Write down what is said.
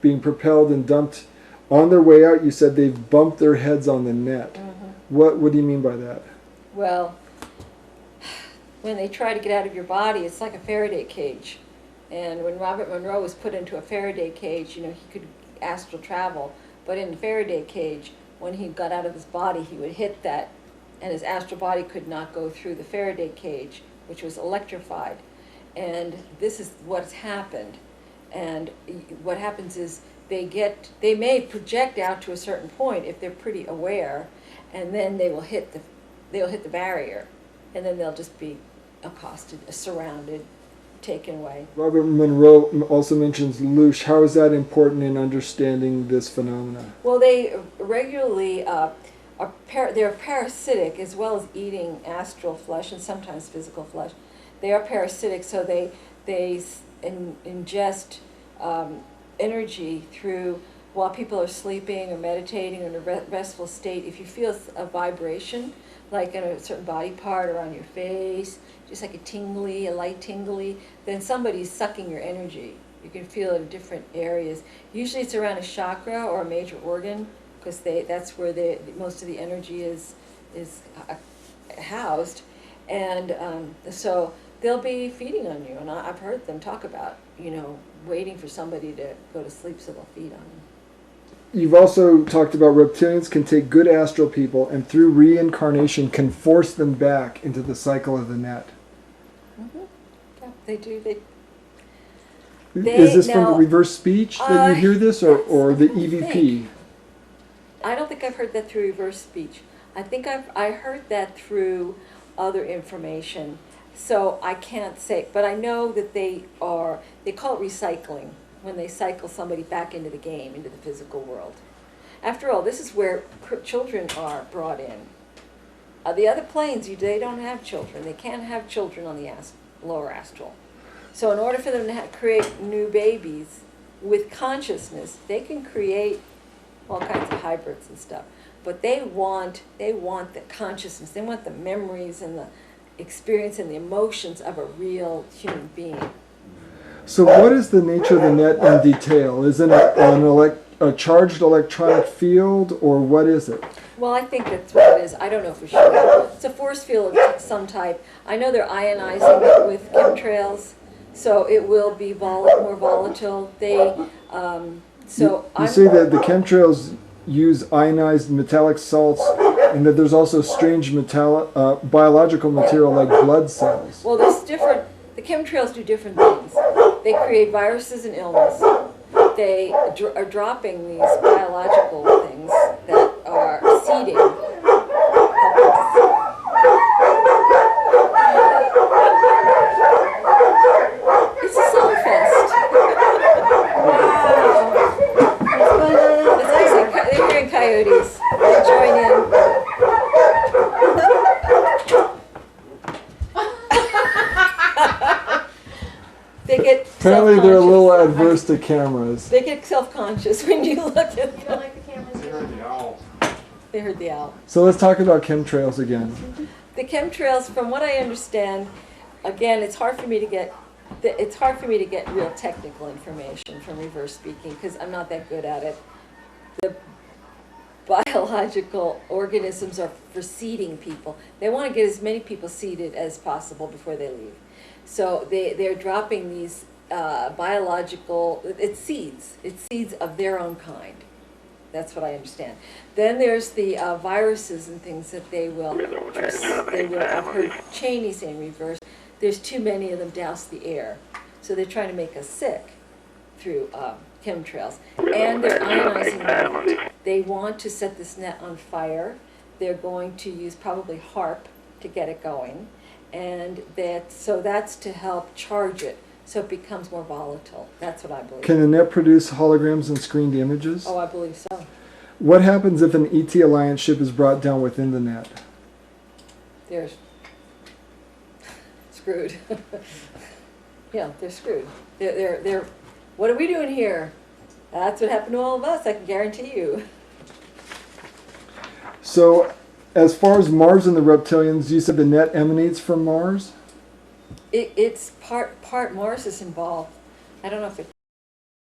being propelled and dumped. On their way out, you said they've bumped their heads on the net. Mm-hmm. What do you mean by that? Well, when they try to get out of your body, it's like a Faraday cage. And when Robert Monroe was put into a Faraday cage, you know, he could astral travel. But in the Faraday cage, when he got out of his body, he would hit that, and his astral body could not go through the Faraday cage, which was electrified. And this is what's happened. And what happens is they may project out to a certain point if they're pretty aware, and then they'll hit the barrier, and then they'll just be accosted, surrounded, taken away. Robert Monroe also mentions loosh. How is that important in understanding this phenomena? Well, they regularly they're parasitic as well as eating astral flesh and sometimes physical flesh. They are parasitic, so they ingest energy through while people are sleeping or meditating or in a restful state. If you feel a vibration, like in a certain body part or on your face, just like a light tingly, then somebody's sucking your energy. You can feel it in different areas. Usually it's around a chakra or a major organ, because that's where most of the energy is housed. And so they'll be feeding on you. And I've heard them talk about, you know, waiting for somebody to go to sleep so they'll feed on them. You've also talked about reptilians can take good astral people and through reincarnation can force them back into the cycle of the net. Mm-hmm. Yeah, they do. Is this from the reverse speech that you hear this, or the EVP? I don't think I've heard that through reverse speech. I think I heard that through other information. So I can't say, but I know that they call it recycling, when they cycle somebody back into the game, into the physical world. After all, this is where children are brought in. The other planes, they don't have children. They can't have children on the lower astral. So in order for them to create new babies with consciousness, they can create all kinds of hybrids and stuff. But they want the consciousness. They want the memories and the experience and the emotions of a real human being. So what is the nature of the net in detail? Is it a charged electronic field, or what is it? Well, I think that's what it is. I don't know for sure. It's a force field of some type. I know they're ionizing it with chemtrails, so it will be more volatile. You say that the chemtrails use ionized metallic salts, and that there's also strange biological material like blood cells. Well, there's different. The chemtrails do different things. They create viruses and illness. They are dropping these biological things that are seeding. It's a song fest. Wow. They're hearing coyotes. They join in. Apparently they're a little adverse to cameras. They get self-conscious when you look at them. They don't like the cameras. They heard the owl. They heard the owl. So let's talk about chemtrails again. The chemtrails, from what I understand, again, it's hard for me to get real technical information from reverse speaking because I'm not that good at it. The biological organisms are for seeding people. They want to get as many people seeded as possible before they leave. So they're dropping these biological, it's seeds of their own kind. That's what I understand. Then there's the viruses and things that they will, I've heard Cheney saying reverse, there's too many of them douse the air. So they're trying to make us sick through chemtrails. And they're ionizing the net. They want to set this net on fire. They're going to use probably HARP to get it going. And that's to help charge it so it becomes more volatile. That's what I believe. Can the net produce holograms and screened images? Oh, I believe so. What happens if an ET Alliance ship is brought down within the net? They're screwed. Yeah, they're screwed. They're what are we doing here? That's what happened to all of us, I can guarantee you. So, as far as Mars and the reptilians, you said the net emanates from Mars? It's part Mars is involved. I don't know if it